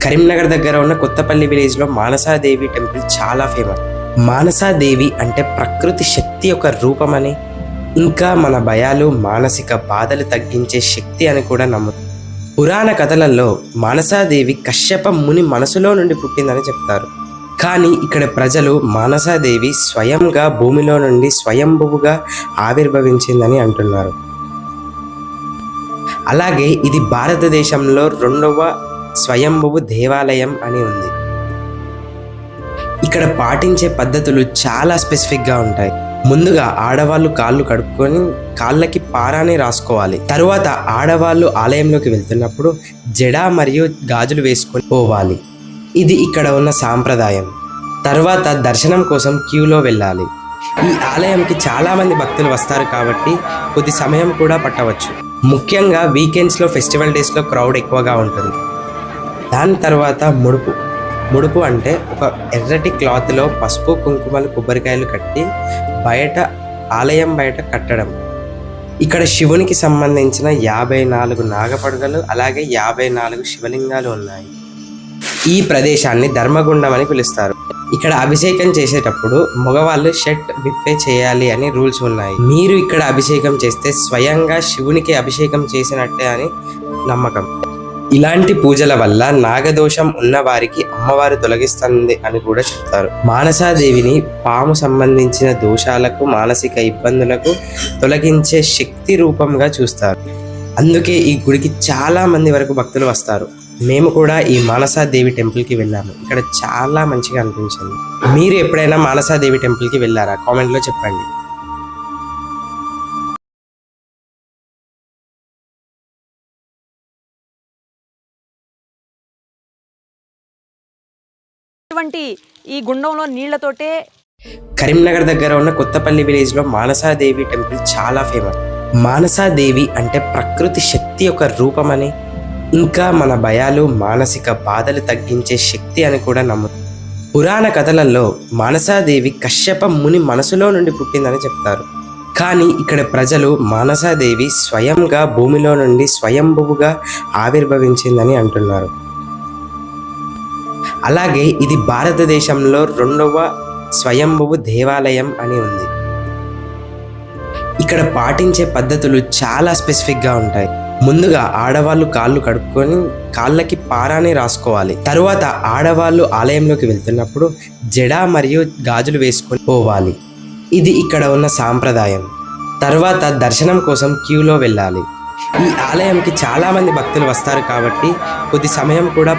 కరీంనగర్ దగ్గర ఉన్న కొత్తపల్లి విలేజ్లో మానసాదేవి టెంపుల్ చాలా ఫేమస్. మానసాదేవి అంటే ప్రకృతి శక్తి యొక్క రూపమని, ఇంకా మన భయాలు మానసిక బాధలు తగ్గించే శక్తి అని కూడా నమ్ముతారు. పురాణ కథలలో మానసాదేవి కశ్యప ముని మనసులో నుండి పుట్టిందని చెప్తారు. కానీ ఇక్కడ ప్రజలు మానసాదేవి స్వయంగా భూమిలో నుండి స్వయంభువుగా ఆవిర్భవించిందని అంటున్నారు. అలాగే ఇది భారతదేశంలో 2వ స్వయంభువు దేవాలయం అని ఉంది. ఇక్కడ పాటించే పద్ధతులు చాలా స్పెసిఫిక్గా ఉంటాయి. ముందుగా ఆడవాళ్ళు కాళ్ళు కడుక్కొని కాళ్ళకి పారాని రాసుకోవాలి. తరువాత ఆడవాళ్ళు ఆలయంలోకి వెళ్తున్నప్పుడు జడ మరియు గాజులు వేసుకొని పోవాలి. ఇది ఇక్కడ ఉన్న సాంప్రదాయం. తర్వాత దర్శనం కోసం క్యూలో వెళ్ళాలి. ఈ ఆలయంకి చాలామంది భక్తులు వస్తారు కాబట్టి కొద్ది సమయం కూడా పట్టవచ్చు. ముఖ్యంగా వీకెండ్స్లో, ఫెస్టివల్ డేస్లో క్రౌడ్ ఎక్కువగా ఉంటుంది. దాని తర్వాత ముడుపు అంటే ఒక ఎర్రటి క్లాత్లో పసుపు, కుంకుమలు, కొబ్బరికాయలు కట్టి ఆలయం బయట కట్టడం. ఇక్కడ శివునికి సంబంధించిన 54 నాగపడుగలు, అలాగే 54 శివలింగాలు ఉన్నాయి. ఈ ప్రదేశాన్ని ధర్మగుండం అని పిలుస్తారు. ఇక్కడ అభిషేకం చేసేటప్పుడు మగవాళ్ళు షర్ట్ విప్పే చేయాలి అని రూల్స్ ఉన్నాయి. మీరు ఇక్కడ అభిషేకం చేస్తే స్వయంగా శివునికి అభిషేకం చేసినట్టే అని నమ్మకం. ఇలాంటి పూజల వల్ల నాగదోషం ఉన్న వారికి అమ్మవారు తొలగిస్తుంది అని కూడా చెప్తారు. మానసాదేవిని పాము సంబంధించిన దోషాలకు, మానసిక ఇబ్బందులకు తొలగించే శక్తి రూపంగా చూస్తారు. అందుకే ఈ గుడికి చాలా మంది వరకు భక్తులు వస్తారు. మేము కూడా ఈ మానసాదేవి టెంపుల్కి వెళ్ళాము. ఇక్కడ చాలా మంచిగా అనిపించింది. మీరు ఎప్పుడైనా మానసాదేవి టెంపుల్కి వెళ్ళారా? కామెంట్లో చెప్పండి. ఈ గుండంలో నీళ్లతోటే కరీంనగర్ దగ్గర ఉన్న కొత్తపల్లి విలేజ్లో మానసాదేవి టెంపుల్ చాలా ఫేమస్. మానసాదేవి అంటే ప్రకృతి శక్తి యొక్క రూపమని, ఇంకా మన భయాలు మానసిక బాధలు తగ్గించే శక్తి అని కూడా నమ్ముతారు. పురాణ కథలలో మానసాదేవి కశ్యప ముని మనసులో నుండి పుట్టిందని చెప్తారు. కానీ ఇక్కడ ప్రజలు మానసాదేవి స్వయంగా భూమిలో నుండి స్వయంభువుగా ఆవిర్భవించిందని అంటున్నారు. అలాగే ఇది భారతదేశంలో 2వ స్వయంభువు దేవాలయం అని ఉంది. ఇక్కడ పాటించే పద్ధతులు చాలా స్పెసిఫిక్గా ఉంటాయి. ముందుగా ఆడవాళ్ళు కాళ్ళు కడుక్కొని కాళ్ళకి పారాని రాసుకోవాలి. తరువాత ఆడవాళ్ళు ఆలయంలోకి వెళ్తున్నప్పుడు జడ మరియు గాజులు వేసుకొని పోవాలి. ఇది ఇక్కడ ఉన్న సాంప్రదాయం. తర్వాత దర్శనం కోసం క్యూలో వెళ్ళాలి. ఈ ఆలయంకి చాలామంది భక్తులు వస్తారు కాబట్టి కొద్ది సమయం కూడా